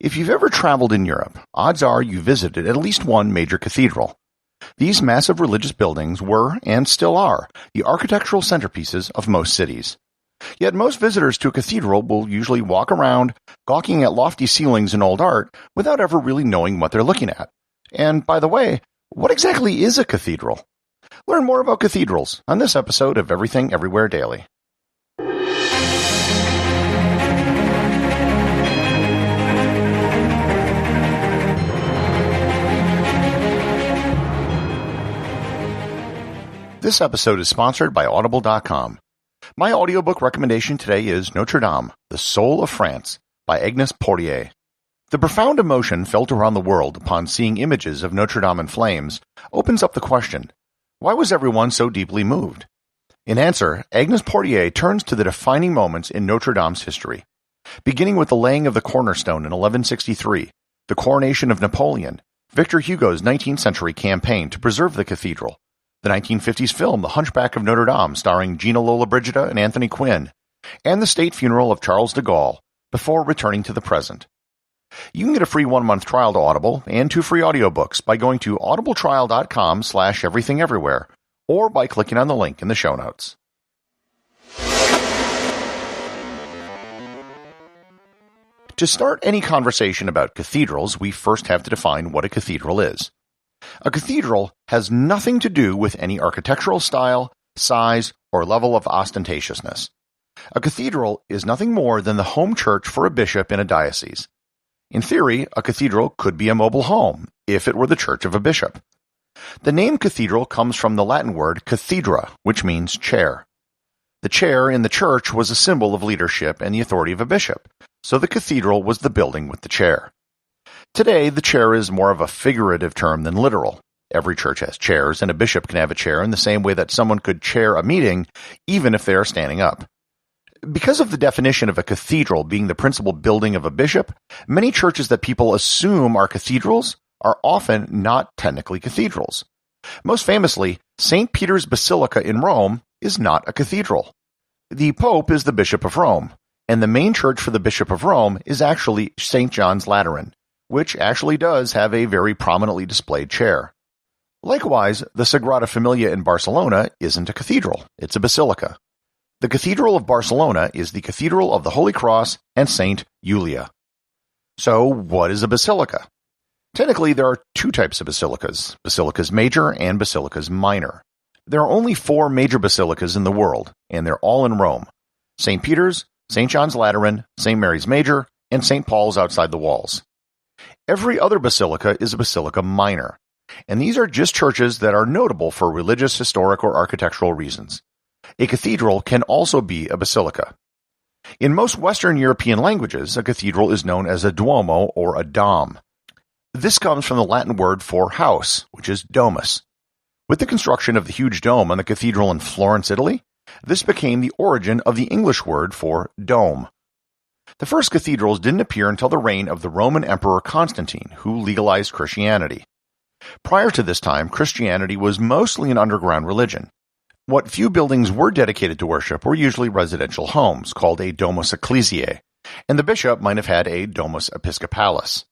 If you've ever traveled in Europe, odds are you visited at least one major cathedral. These massive religious buildings were, and still are, the architectural centerpieces of most cities. Yet most visitors to a cathedral will usually walk around, gawking at lofty ceilings and old art, without ever really knowing what they're looking at. And, by the way, what exactly is a cathedral? Learn more about cathedrals on this episode of Everything Everywhere Daily. This episode is sponsored by Audible.com. My audiobook recommendation today is Notre, The Soul of France by Agnes Poirier. The profound emotion felt around the world upon seeing images of Notre Dame in flames opens up the question, why was everyone so deeply moved? In answer, Agnes Poirier turns to the defining moments in Notre Dame's history, beginning with the laying of the cornerstone in 1163, the coronation of Napoleon, Victor Hugo's 19th century campaign to preserve the cathedral, the 1950s film The Hunchback of Notre Dame starring Gina Lollobrigida and Anthony Quinn, and the state funeral of Charles de Gaulle, before returning to the present. You can get a free 1-month trial to Audible and 2 free audiobooks by going to audibletrial.com/everythingeverywhere or by clicking on the link in the show notes. To start any conversation about cathedrals, we first have to define what a cathedral is. A cathedral has nothing to do with any architectural style, size, or level of ostentatiousness. A cathedral is nothing more than the home church for a bishop in a diocese. In theory, a cathedral could be a mobile home, if it were the church of a bishop. The name cathedral comes from the Latin word cathedra, which means chair. The chair in the church was a symbol of leadership and the authority of a bishop, so the cathedral was the building with the chair. Today, the chair is more of a figurative term than literal. Every church has chairs, and a bishop can have a chair in the same way that someone could chair a meeting, even if they are standing up. Because of the definition of a cathedral being the principal building of a bishop, many churches that people assume are cathedrals are often not technically cathedrals. Most famously, St. Peter's Basilica in Rome is not a cathedral. The Pope is the Bishop of Rome, and the main church for the Bishop of Rome is actually St. John's Lateran, which actually does have a very prominently displayed chair. Likewise, the Sagrada Familia in Barcelona isn't a cathedral, it's a basilica. The Cathedral of Barcelona is the Cathedral of the Holy Cross and St. Julia. So, what is a basilica? Technically, there are 2 types of basilicas, basilicas major and basilicas minor. There are only 4 major basilicas in the world, and they're all in Rome: St. Peter's, St. John's Lateran, St. Mary's Major, and St. Paul's outside the walls. Every other basilica is a basilica minor, and these are just churches that are notable for religious, historic, or architectural reasons. A cathedral can also be a basilica. In most Western European languages, a cathedral is known as a duomo or a dom. This comes from the Latin word for house, which is domus. With the construction of the huge dome on the cathedral in Florence, Italy, this became the origin of the English word for dome. The first cathedrals didn't appear until the reign of the Roman Emperor Constantine, who legalized Christianity. Prior to this time, Christianity was mostly an underground religion. What few buildings were dedicated to worship were usually residential homes, called a domus ecclesiae, and the bishop might have had a domus episcopalis.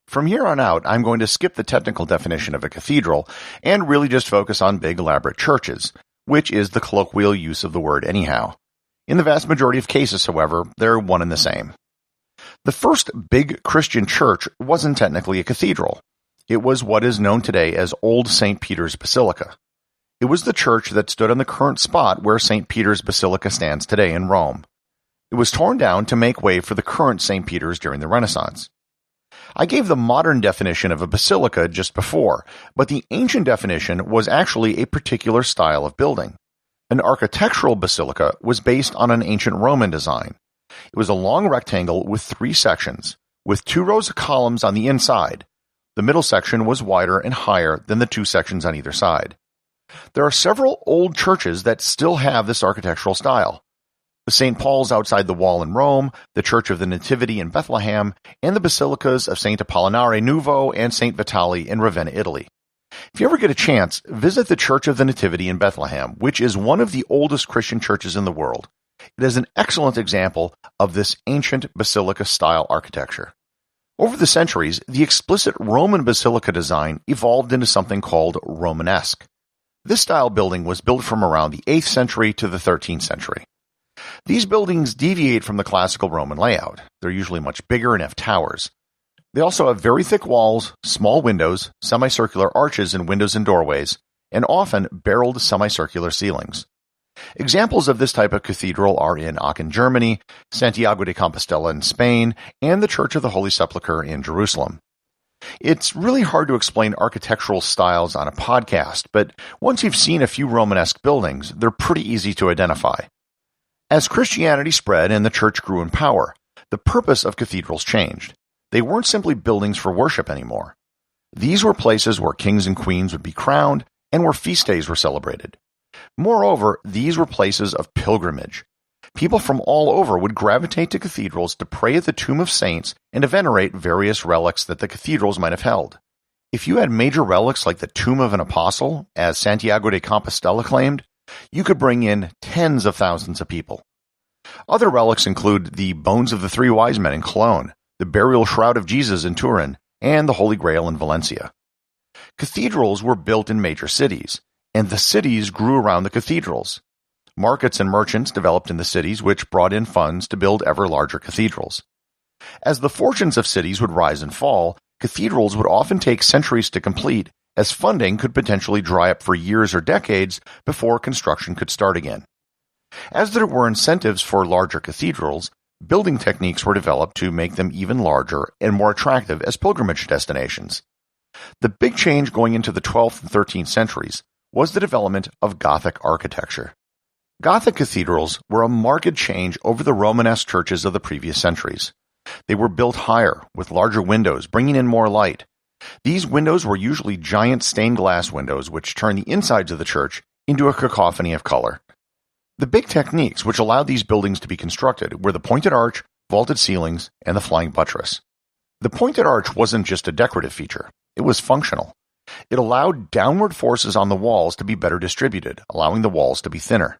From here on out, I'm going to skip the technical definition of a cathedral and really just focus on big elaborate churches, which is the colloquial use of the word anyhow. In the vast majority of cases, however, they're one and the same. The first big Christian church wasn't technically a cathedral. It was what is known today as Old St. Peter's Basilica. It was the church that stood on the current spot where St. Peter's Basilica stands today in Rome. It was torn down to make way for the current St. Peter's during the Renaissance. I gave the modern definition of a basilica just before, but the ancient definition was actually a particular style of building. An architectural basilica was based on an ancient Roman design. It was a long rectangle with 3 sections, with 2 rows of columns on the inside. The middle section was wider and higher than the 2 sections on either side. There are several old churches that still have this architectural style. St. Paul's outside the wall in Rome, the Church of the Nativity in Bethlehem, and the basilicas of St. Apollinare Nuovo and St. Vitali in Ravenna, Italy. If you ever get a chance, visit the Church of the Nativity in Bethlehem, which is one of the oldest Christian churches in the world. It is an excellent example of this ancient basilica-style architecture. Over the centuries, the explicit Roman basilica design evolved into something called Romanesque. This style building was built from around the 8th century to the 13th century. These buildings deviate from the classical Roman layout. They're usually much bigger and have towers. They also have very thick walls, small windows, semicircular arches in windows and doorways, and often barreled semicircular ceilings. Examples of this type of cathedral are in Aachen, Germany, Santiago de Compostela in Spain, and the Church of the Holy Sepulchre in Jerusalem. It's really hard to explain architectural styles on a podcast, but once you've seen a few Romanesque buildings, they're pretty easy to identify. As Christianity spread and the church grew in power, the purpose of cathedrals changed. They weren't simply buildings for worship anymore. These were places where kings and queens would be crowned and where feast days were celebrated. Moreover, these were places of pilgrimage. People from all over would gravitate to cathedrals to pray at the tomb of saints and to venerate various relics that the cathedrals might have held. If you had major relics like the tomb of an apostle, as Santiago de Compostela claimed, you could bring in tens of thousands of people. Other relics include the bones of the three wise men in Cologne, the burial shroud of Jesus in Turin, and the Holy Grail in Valencia. Cathedrals were built in major cities, and the cities grew around the cathedrals. Markets and merchants developed in the cities, which brought in funds to build ever larger cathedrals. As the fortunes of cities would rise and fall, cathedrals would often take centuries to complete, as funding could potentially dry up for years or decades before construction could start again. As there were incentives for larger cathedrals, building techniques were developed to make them even larger and more attractive as pilgrimage destinations. The big change going into the 12th and 13th centuries was the development of Gothic architecture. Gothic cathedrals were a marked change over the Romanesque churches of the previous centuries. They were built higher, with larger windows, bringing in more light. These windows were usually giant stained glass windows which turned the insides of the church into a cacophony of color. The big techniques which allowed these buildings to be constructed were the pointed arch, vaulted ceilings, and the flying buttress. The pointed arch wasn't just a decorative feature, it was functional. It allowed downward forces on the walls to be better distributed, allowing the walls to be thinner.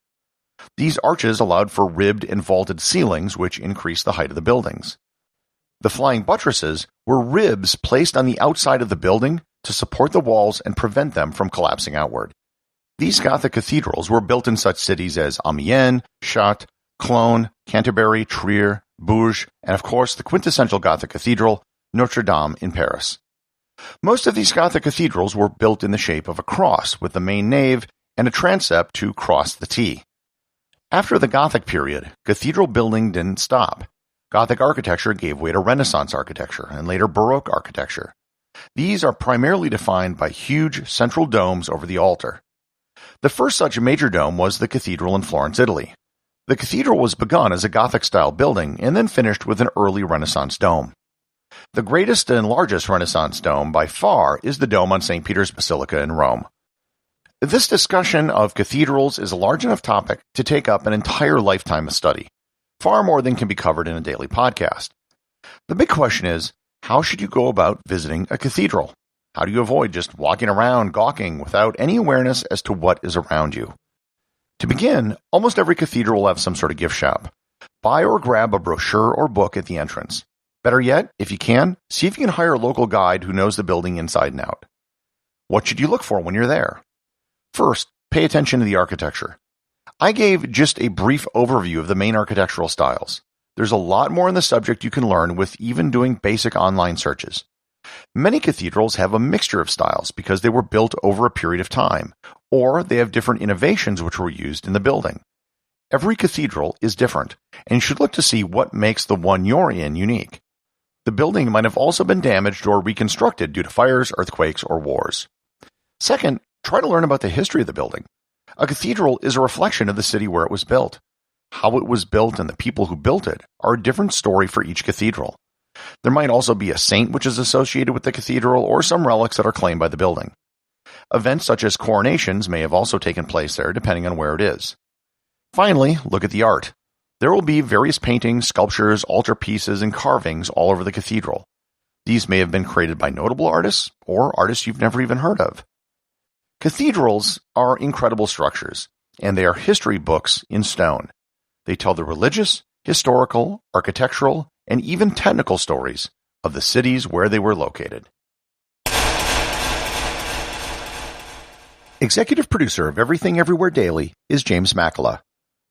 These arches allowed for ribbed and vaulted ceilings, which increased the height of the buildings. The flying buttresses were ribs placed on the outside of the building to support the walls and prevent them from collapsing outward. These Gothic cathedrals were built in such cities as Amiens, Chartres, Cologne, Canterbury, Trier, Bourges, and of course the quintessential Gothic cathedral, Notre Dame in Paris. Most of these Gothic cathedrals were built in the shape of a cross, with the main nave and a transept to cross the T. After the Gothic period, cathedral building didn't stop. Gothic architecture gave way to Renaissance architecture and later Baroque architecture. These are primarily defined by huge central domes over the altar. The first such major dome was the cathedral in Florence, Italy. The cathedral was begun as a Gothic-style building and then finished with an early Renaissance dome. The greatest and largest Renaissance dome by far is the dome on St. Peter's Basilica in Rome. This discussion of cathedrals is a large enough topic to take up an entire lifetime of study, far more than can be covered in a daily podcast. The big question is, how should you go about visiting a cathedral? How do you avoid just walking around gawking without any awareness as to what is around you? To begin, almost every cathedral will have some sort of gift shop. Buy or grab a brochure or book at the entrance. Better yet, if you can, see if you can hire a local guide who knows the building inside and out. What should you look for when you're there? First, pay attention to the architecture. I gave just a brief overview of the main architectural styles. There's a lot more on the subject you can learn with even doing basic online searches. Many cathedrals have a mixture of styles because they were built over a period of time, or they have different innovations which were used in the building. Every cathedral is different, and you should look to see what makes the one you're in unique. The building might have also been damaged or reconstructed due to fires, earthquakes, or wars. Second, try to learn about the history of the building. A cathedral is a reflection of the city where it was built. How it was built and the people who built it are a different story for each cathedral. There might also be a saint which is associated with the cathedral or some relics that are claimed by the building. Events such as coronations may have also taken place there, depending on where it is. Finally, look at the art. There will be various paintings, sculptures, altarpieces, and carvings all over the cathedral. These may have been created by notable artists or artists you've never even heard of. Cathedrals are incredible structures, and they are history books in stone. They tell the religious, historical, architectural, and even technical stories of the cities where they were located. Executive producer of Everything Everywhere Daily is James Makkyla.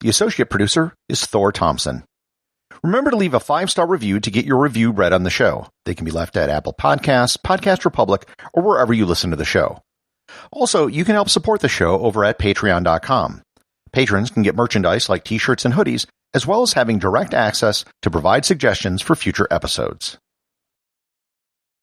The associate producer is Thor Thomsen. Remember to leave a 5-star review to get your review read on the show. They can be left at Apple Podcasts, Podcast Republic, or wherever you listen to the show. Also, you can help support the show over at patreon.com. Patrons can get merchandise like t-shirts and hoodies, as well as having direct access to provide suggestions for future episodes.